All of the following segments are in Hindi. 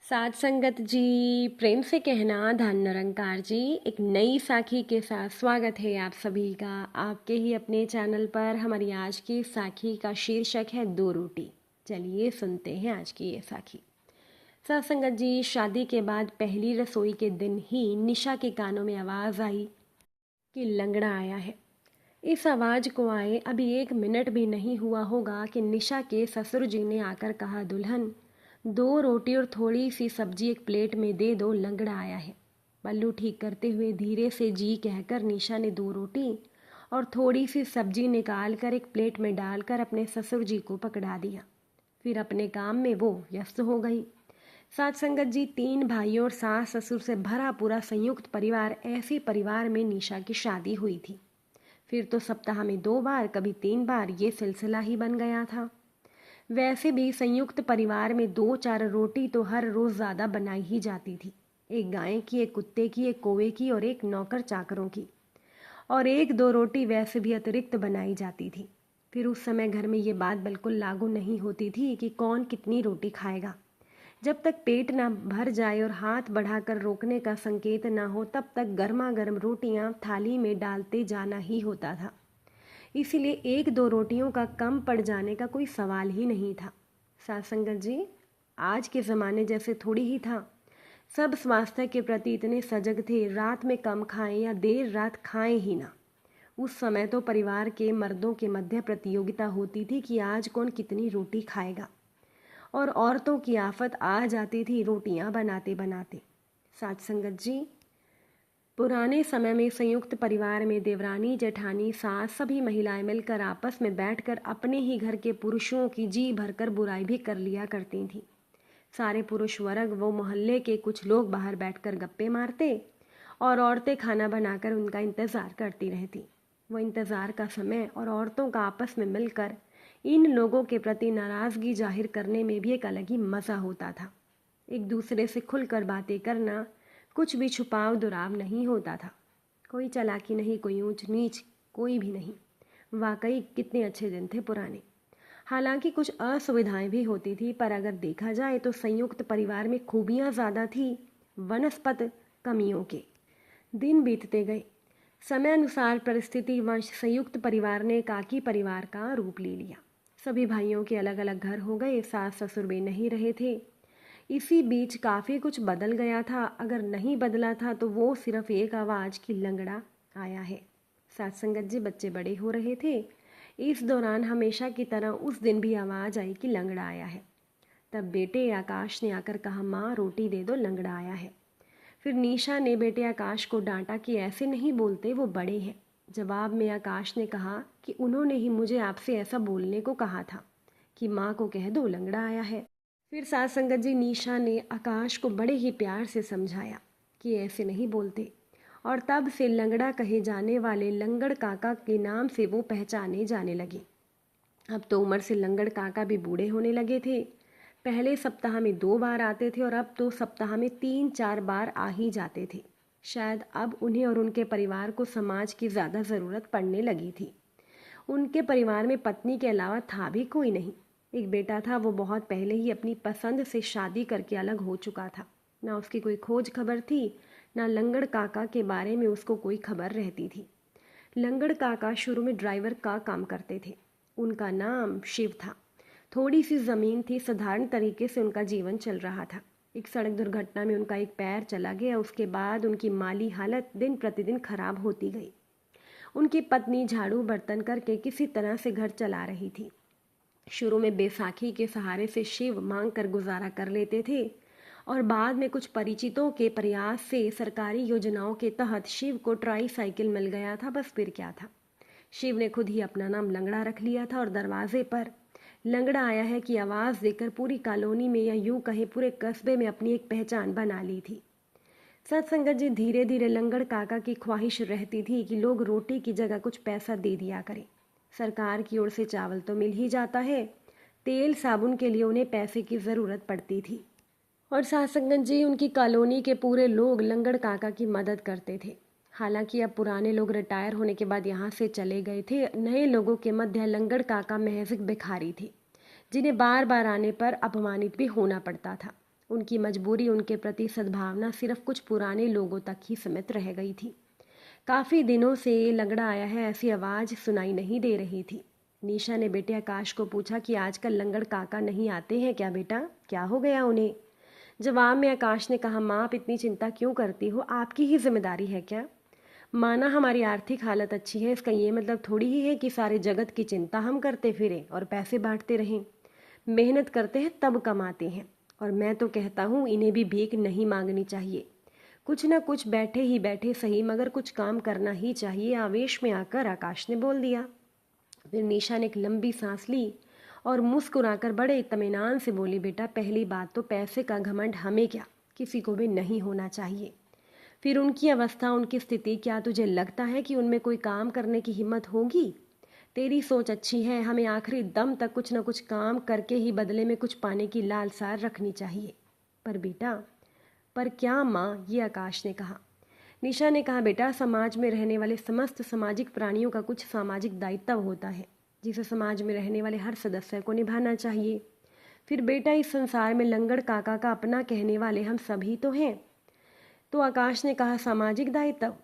साथ संगत जी, प्रेम से कहना धन निरंकार जी। एक नई साखी के साथ स्वागत है आप सभी का आपके ही अपने चैनल पर। हमारी आज की साखी का शीर्षक है दो रोटी। चलिए सुनते हैं आज की ये साखी। साथ संगत जी, शादी के बाद पहली रसोई के दिन ही निशा के कानों में आवाज़ आई कि लंगड़ा आया है। इस आवाज़ को आए अभी 1 मिनट भी नहीं हुआ होगा कि निशा के ससुर जी ने आकर कहा, दुल्हन 2 रोटी और थोड़ी सी सब्जी एक प्लेट में दे दो, लंगड़ा आया है। पल्लू ठीक करते हुए धीरे से जी कहकर निशा ने 2 रोटी और थोड़ी सी सब्जी निकाल कर एक प्लेट में डालकर अपने ससुर जी को पकड़ा दिया। फिर अपने काम में वो व्यस्त हो गई। साथ संगत जी, 3 भाइयों और सास ससुर से भरा पूरा संयुक्त परिवार, ऐसे परिवार में निशा की शादी हुई थी। फिर तो सप्ताह में 2 बार, कभी 3 बार ये सिलसिला ही बन गया था। वैसे भी संयुक्त परिवार में 2-4 रोटी तो हर रोज़ ज़्यादा बनाई ही जाती थी। एक गाय की, एक कुत्ते की, एक कौवे की और एक नौकर चाकरों की। और 1-2 रोटी वैसे भी अतिरिक्त बनाई जाती थी। फिर उस समय घर में ये बात बिल्कुल लागू नहीं होती थी कि कौन कितनी रोटी खाएगा। जब तक पेट ना भर जाए और हाथ बढ़ाकर रोकने का संकेत ना हो, तब तक गर्मा गर्म रोटियां थाली में डालते जाना ही होता था। इसीलिए 1-2 रोटियों का कम पड़ जाने का कोई सवाल ही नहीं था। साथ संगत जी, आज के ज़माने जैसे थोड़ी ही था। सब स्वास्थ्य के प्रति इतने सजग थे, रात में कम खाएं या देर रात खाएं ही ना। उस समय तो परिवार के मर्दों के मध्य प्रतियोगिता होती थी कि आज कौन कितनी रोटी खाएगा, और औरतों की आफत आ जाती थी रोटियां बनाते बनाते। साथ संगत जी, पुराने समय में संयुक्त परिवार में देवरानी, जेठानी, सास सभी महिलाएं मिलकर आपस में बैठकर अपने ही घर के पुरुषों की जी भरकर बुराई भी कर लिया करती थीं। सारे पुरुष वर्ग वो मोहल्ले के कुछ लोग बाहर बैठकर गप्पे मारते और औरतें खाना बनाकर उनका इंतज़ार करती रहती। वो इंतज़ार का समय और औरतों का आपस में मिलकर इन लोगों के प्रति नाराज़गी जाहिर करने में भी एक अलग ही मज़ा होता था। एक दूसरे से खुलकर बातें करना, कुछ भी छुपाव दुराव नहीं होता था। कोई चालाकी नहीं, कोई ऊंच नीच, कोई भी नहीं। वाकई कितने अच्छे दिन थे पुराने। हालांकि कुछ असुविधाएं भी होती थी, पर अगर देखा जाए तो संयुक्त परिवार में खूबियां ज़्यादा थी वनस्पत कमियों के। दिन बीतते गए। समय अनुसार परिस्थिति वंश संयुक्त परिवार ने एकाकी परिवार का रूप ले लिया। सभी भाइयों के अलग अलग घर हो गए, सास ससुर भी नहीं रहे थे। इसी बीच काफ़ी कुछ बदल गया था। अगर नहीं बदला था तो वो सिर्फ एक आवाज़ की लंगड़ा आया है। साथ संगत जी, बच्चे बड़े हो रहे थे। इस दौरान हमेशा की तरह उस दिन भी आवाज़ आई कि लंगड़ा आया है। तब बेटे आकाश ने आकर कहा, माँ रोटी दे दो, लंगड़ा आया है। फिर निशा ने बेटे आकाश को डांटा कि ऐसे नहीं बोलते, वो बड़े हैं। जवाब में आकाश ने कहा कि उन्होंने ही मुझे आपसे ऐसा बोलने को कहा था कि माँ को कह दो लंगड़ा आया है। फिर साथ संगत जी, निशा ने आकाश को बड़े ही प्यार से समझाया कि ऐसे नहीं बोलते, और तब से लंगड़ा कहे जाने वाले लंगड़ काका के नाम से वो पहचाने जाने लगे। अब तो उम्र से लंगड़ काका भी बूढ़े होने लगे थे। पहले सप्ताह में 2 बार आते थे और अब तो सप्ताह में 3-4 बार आ ही जाते थे। शायद अब उन्हें और उनके परिवार को समाज की ज़्यादा ज़रूरत पड़ने लगी थी। उनके परिवार में पत्नी के अलावा था भी कोई नहीं। एक बेटा था, वो बहुत पहले ही अपनी पसंद से शादी करके अलग हो चुका था। ना उसकी कोई खोज खबर थी, ना लंगड़ काका के बारे में उसको कोई खबर रहती थी। लंगड़ काका शुरू में ड्राइवर का काम करते थे। उनका नाम शिव था। थोड़ी सी ज़मीन थी, साधारण तरीके से उनका जीवन चल रहा था। एक सड़क दुर्घटना में उनका एक पैर चला गया। उसके बाद उनकी माली हालत दिन प्रतिदिन खराब होती गई। उनकी पत्नी झाड़ू बर्तन करके किसी तरह से घर चला रही थी। शुरू में बैसाखी के सहारे से शिव मांग कर गुजारा कर लेते थे, और बाद में कुछ परिचितों के प्रयास से सरकारी योजनाओं के तहत शिव को ट्राई साइकिल मिल गया था। बस फिर क्या था, शिव ने खुद ही अपना नाम लंगड़ा रख लिया था और दरवाजे पर लंगड़ा आया है कि आवाज़ देकर पूरी कॉलोनी में, या यूं कहें पूरे कस्बे में, अपनी एक पहचान बना ली थी। सत्संगत जी, धीरे धीरे लंगड़ काका की ख्वाहिश रहती थी कि लोग रोटी की जगह कुछ पैसा दे दिया करें। सरकार की ओर से चावल तो मिल ही जाता है, तेल साबुन के लिए उन्हें पैसे की ज़रूरत पड़ती थी। और सत्संगत जी, उनकी कॉलोनी के पूरे लोग लंगड़ काका की मदद करते थे। हालांकि अब पुराने लोग रिटायर होने के बाद यहाँ से चले गए थे। नए लोगों के मध्य लंगड़ काका महज एक भिखारी थे, जिन्हें बार बार आने पर अपमानित भी होना पड़ता था। उनकी मजबूरी, उनके प्रति सद्भावना सिर्फ कुछ पुराने लोगों तक ही सीमित रह गई थी। काफ़ी दिनों से लंगड़ा आया है ऐसी आवाज़ सुनाई नहीं दे रही थी। निशा ने बेटे आकाश को पूछा कि आजकल लंगड़ काका नहीं आते हैं क्या बेटा, क्या हो गया उन्हें? जवाब में आकाश ने कहा, माँ आप इतनी चिंता क्यों करती हो, आपकी ही जिम्मेदारी है क्या? माना हमारी आर्थिक हालत अच्छी है इसका ये मतलब थोड़ी ही है कि सारे जगत की चिंता हम करते फिरें और पैसे बांटते रहें। मेहनत करते हैं तब कमाते हैं, और मैं तो कहता हूँ इन्हें भी भीख नहीं मांगनी चाहिए। कुछ न कुछ बैठे ही बैठे सही मगर कुछ काम करना ही चाहिए, आवेश में आकर आकाश ने बोल दिया। फिर निशा ने एक लंबी सांस ली और मुस्कुराकर बड़े इत्मीनान से बोली, बेटा पहली बात तो पैसे का घमंड हमें क्या, किसी को भी नहीं होना चाहिए। फिर उनकी अवस्था, उनकी स्थिति, क्या तुझे लगता है कि उनमें कोई काम करने की हिम्मत होगी? तेरी सोच अच्छी है, हमें आखिरी दम तक कुछ न कुछ काम करके ही बदले में कुछ पाने की लालसा रखनी चाहिए। पर बेटा, पर क्या माँ, ये आकाश ने कहा। निशा ने कहा, बेटा समाज में रहने वाले समस्त सामाजिक प्राणियों का कुछ सामाजिक दायित्व होता है जिसे समाज में रहने वाले हर सदस्य को निभाना चाहिए। फिर बेटा इस संसार में लंगड़ काका का अपना कहने वाले हम सभी तो हैं। तो आकाश ने कहा, सामाजिक दायित्व?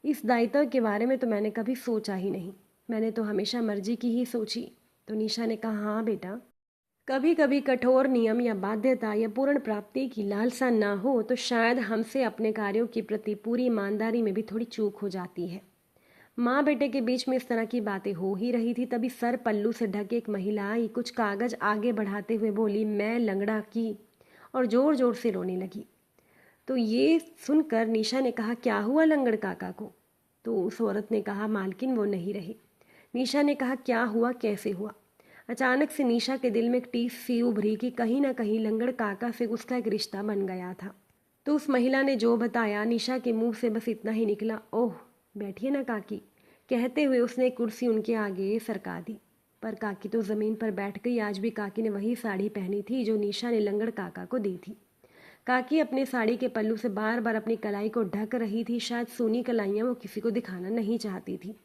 इस दायित्व के बारे में तो मैंने कभी सोचा ही नहीं, मैंने तो हमेशा मर्जी की ही सोची। तो निशा ने कहा, हाँ बेटा, कभी कभी कठोर नियम या बाध्यता या पूर्ण प्राप्ति की लालसा ना हो तो शायद हमसे अपने कार्यों के प्रति पूरी ईमानदारी में भी थोड़ी चूक हो जाती है। माँ बेटे के बीच में इस तरह की बातें हो ही रही थी, तभी सर पल्लू से ढके एक महिला आई, कुछ कागज आगे बढ़ाते हुए बोली, मैं लंगड़ा की, और जोर जोर से रोने लगी। तो ये सुनकर निशा ने कहा, क्या हुआ लंगड़ काका को? तो उस औरत ने कहा, मालकिन वो नहीं रहे। निशा ने कहा, क्या हुआ, कैसे हुआ? अचानक से निशा के दिल में एक टीस सी उभरी कि कहीं ना कहीं लंगड़ काका से उसका एक रिश्ता बन गया था। तो उस महिला ने जो बताया, निशा के मुंह से बस इतना ही निकला, ओह बैठिए ना काकी। कहते हुए उसने कुर्सी उनके आगे सरका दी। पर काकी तो ज़मीन पर बैठ गई। आज भी काकी ने वही साड़ी पहनी थी जो निशा ने लंगड़ काका को दी थी। काकी अपने साड़ी के पल्लू से बार बार अपनी कलाई को ढक रही थी, शायद सोनी कलाइयाँ वो किसी को दिखाना नहीं चाहती थी।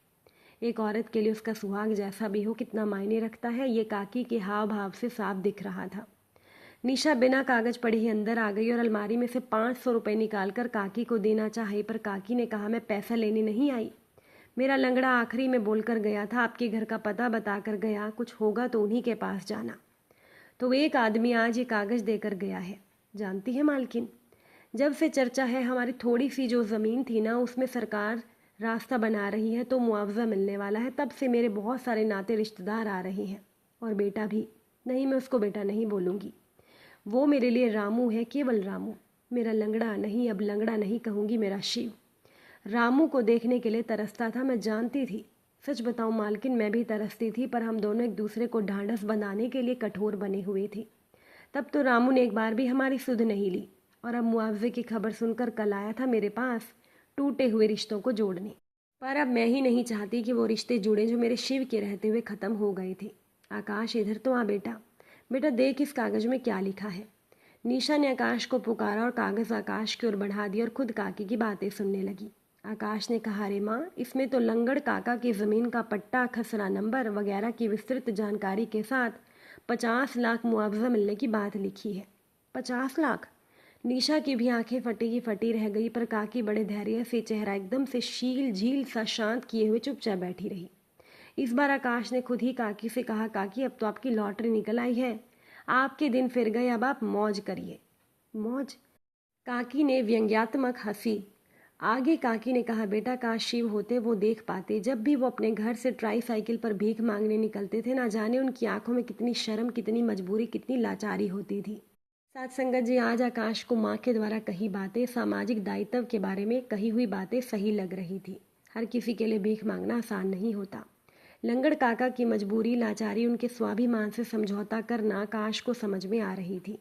एक औरत के लिए उसका सुहाग जैसा भी हो कितना मायने रखता है, ये काकी के हाव भाव से साफ दिख रहा था। निशा बिना कागज पढ़े ही अंदर आ गई और अलमारी में से 500 रुपये निकालकर काकी को देना चाहे, पर काकी ने कहा, मैं पैसा लेने नहीं आई, मेरा लंगड़ा आखिरी में बोलकर गया था, आपके घर का पता बताकर गया, कुछ होगा तो उन्हीं के पास जाना। तो एक आदमी आज ये कागज देकर गया है, जानती है मालकिन, जब से चर्चा है हमारी थोड़ी सी जो ज़मीन थी ना उसमें सरकार रास्ता बना रही है तो मुआवजा मिलने वाला है, तब से मेरे बहुत सारे नाते रिश्तेदार आ रहे हैं, और बेटा भी। नहीं, मैं उसको बेटा नहीं बोलूँगी, वो मेरे लिए रामू है, केवल रामू, मेरा लंगड़ा नहीं, अब लंगड़ा नहीं कहूँगी, मेरा शिव। रामू को देखने के लिए तरसता था, मैं जानती थी। सच बताऊं मालकिन, मैं भी तरसती थी, पर हम दोनों एक दूसरे को ढांढस बनाने के लिए कठोर बने हुए थे। तब तो रामू ने एक बार भी हमारी सुध नहीं ली, और अब मुआवजे की खबर सुनकर कल आया था मेरे पास टूटे हुए रिश्तों को जोड़ने। पर अब मैं ही नहीं चाहती कि वो रिश्ते जुड़े जो मेरे शिव के रहते हुए ख़त्म हो गए थे। आकाश इधर तो आ बेटा, बेटा देख इस कागज़ में क्या लिखा है। निशा ने आकाश को पुकारा और कागज़ आकाश की ओर बढ़ा दिया और खुद काकी की बातें सुनने लगी। आकाश ने कहा, अरे माँ, इसमें तो लंगड़ काका की ज़मीन का पट्टा, खसरा नंबर वगैरह की विस्तृत जानकारी के साथ 50 लाख मुआवजा मिलने की बात लिखी है। 50 लाख? निशा की भी आंखें फटी की फटी रह गई, पर काकी बड़े धैर्य से, चेहरा एकदम से शील झील सा शांत किए हुए चुपचाप बैठी रही। इस बार आकाश ने खुद ही काकी से कहा, काकी अब तो आपकी लॉटरी निकल आई है, आपके दिन फिर गए, अब आप मौज करिए। मौज? काकी ने व्यंग्यात्मक हंसी। आगे काकी ने कहा, बेटा काश शिव होते, वो देख पाते, जब भी वो अपने घर से ट्राई साइकिल पर भीख मांगने निकलते थे, ना जाने उनकी आंखों में कितनी शर्म, कितनी मजबूरी, कितनी लाचारी होती थी। साथ संगत जी, आज आकाश को माँ के द्वारा कही बातें, सामाजिक दायित्व के बारे में कही हुई बातें सही लग रही थी। हर किसी के लिए भीख मांगना आसान नहीं होता। लंगड़ काका की मजबूरी, लाचारी, उनके स्वाभिमान से समझौता करना आकाश को समझ में आ रही थी।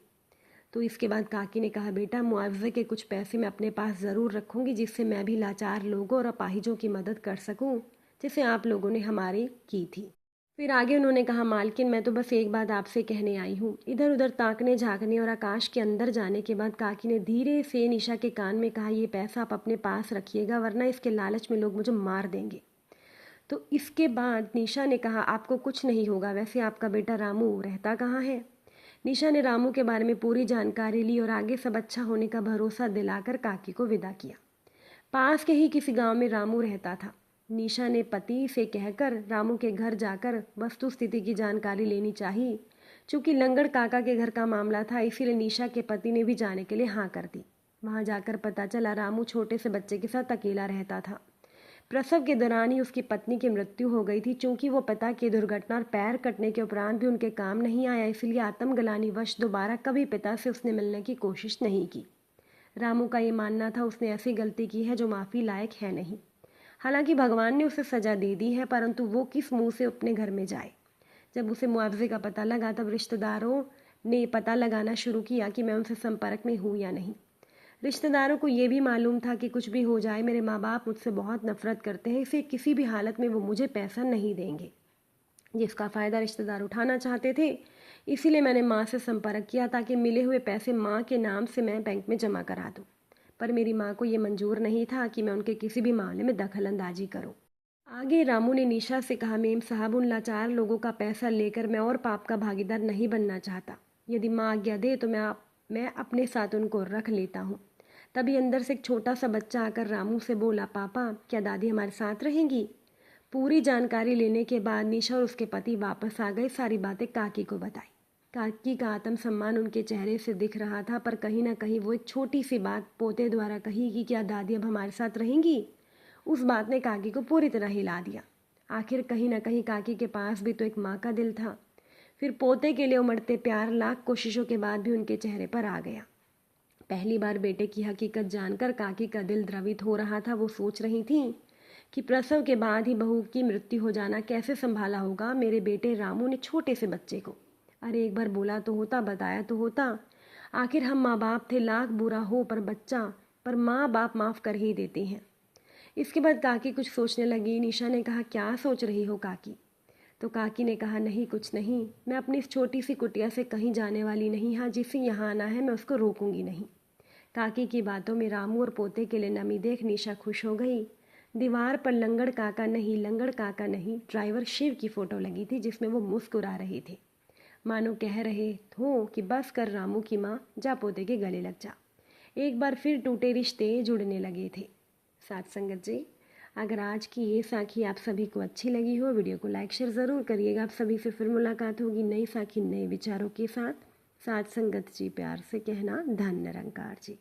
तो इसके बाद काकी ने कहा, बेटा मुआवजे के कुछ पैसे मैं अपने पास ज़रूर रखूँगी, जिससे मैं भी लाचार लोगों और अपाहिजों की मदद कर सकूँ, जैसे आप लोगों ने हमारी की थी। फिर आगे उन्होंने कहा, मालकिन मैं तो बस एक बात आपसे कहने आई हूँ। इधर उधर ताकने झाँकने और आकाश के अंदर जाने के बाद काकी ने धीरे से निशा के कान में कहा, ये पैसा आप अपने पास रखिएगा, वरना इसके लालच में लोग मुझे मार देंगे। तो इसके बाद निशा ने कहा, आपको कुछ नहीं होगा, वैसे आपका बेटा रामू रहता कहाँ है? निशा ने रामू के बारे में पूरी जानकारी ली और आगे सब अच्छा होने का भरोसा दिलाकर काकी को विदा किया। पास के ही किसी गांव में रामू रहता था। निशा ने पति से कहकर रामू के घर जाकर वस्तु स्थिति की जानकारी लेनी चाहिए। चूंकि लंगड़ काका के घर का मामला था, इसीलिए निशा के पति ने भी जाने के लिए हाँ कर दी। वहां जाकर पता चला रामू छोटे से बच्चे के साथ अकेला रहता था। प्रसव के दौरान ही उसकी पत्नी की मृत्यु हो गई थी। चूंकि वो पिता की दुर्घटना और पैर कटने के उपरांत भी उनके काम नहीं आया, इसलिए आत्मग्लानि वश दोबारा कभी पिता से उसने मिलने की कोशिश नहीं की। रामू का ये मानना था उसने ऐसी गलती की है जो माफ़ी लायक है नहीं। हालांकि भगवान ने उसे सजा दे दी है, परंतु वो किस मुंह से अपने घर में जाए। जब उसे मुआवजे का पता लगा तब रिश्तेदारों ने पता लगाना शुरू किया कि मैं उनसे संपर्क में हूँ या नहीं। रिश्तेदारों को ये भी मालूम था कि कुछ भी हो जाए मेरे माँ बाप मुझसे बहुत नफरत करते हैं, इसे किसी भी हालत में वो मुझे पैसा नहीं देंगे, जिसका फ़ायदा रिश्तेदार उठाना चाहते थे। इसीलिए मैंने माँ से संपर्क किया ताकि मिले हुए पैसे माँ के नाम से मैं बैंक में जमा करा दूँ। पर मेरी माँ को ये मंजूर नहीं था कि मैं उनके किसी भी मामले में दखल अंदाजी करूँ। आगे रामू ने निशा से कहा, मेम साहब, उन लाचार लोगों का पैसा लेकर मैं और पाप का भागीदार नहीं बनना चाहता। यदि माँ आज्ञा दे तो मैं अपने साथ उनको रख लेता हूँ। तभी अंदर से एक छोटा सा बच्चा आकर रामू से बोला, पापा क्या दादी हमारे साथ रहेंगी? पूरी जानकारी लेने के बाद निशा और उसके पति वापस आ गए। सारी बातें काकी को बताई। काकी का आत्मसम्मान उनके चेहरे से दिख रहा था, पर कहीं ना कहीं वो एक छोटी सी बात पोते द्वारा कही कि क्या दादी अब हमारे साथ रहेंगी, उस बात ने काकी को पूरी तरह हिला दिया। आखिर कहीं ना कहीं काकी के पास भी तो एक माँ का दिल था। फिर पोते के लिए उमड़ते प्यार लाख कोशिशों के बाद भी उनके चेहरे पर आ गया। पहली बार बेटे की हकीकत जानकर काकी का दिल द्रवित हो रहा था। वो सोच रही थी कि प्रसव के बाद ही बहू की मृत्यु हो जाना कैसे संभाला होगा मेरे बेटे रामू ने छोटे से बच्चे को। अरे एक बार बोला तो होता, बताया तो होता। आखिर हम माँ बाप थे, लाख बुरा हो पर माँ बाप माफ़ कर ही देते हैं। इसके बाद काकी कुछ सोचने लगी। निशा ने कहा, क्या सोच रही हो काकी? तो काकी ने कहा, नहीं कुछ नहीं, मैं अपनी इस छोटी सी कुटिया से कहीं जाने वाली नहीं। हाँ, जिसे यहाँ आना है मैं उसको रोकूंगी नहीं। काकी की बातों में रामू और पोते के लिए नमी देख निशा खुश हो गई। दीवार पर लंगड़ काका नहीं ड्राइवर शिव की फोटो लगी थी, जिसमें वो मुस्कुरा रहे थे, मानो कह रहे हो कि बस कर रामू की माँ, जा पोते के गले लग जा। एक बार फिर टूटे रिश्ते जुड़ने लगे थे। साथ संगत जी, अगर आज की ये साखी आप सभी को अच्छी लगी हो, वीडियो को लाइक शेयर ज़रूर करिएगा। आप सभी से फिर मुलाकात होगी नई साखी नए विचारों के साथ। साथ संगत जी, प्यार से कहना, धन निरंकार जी।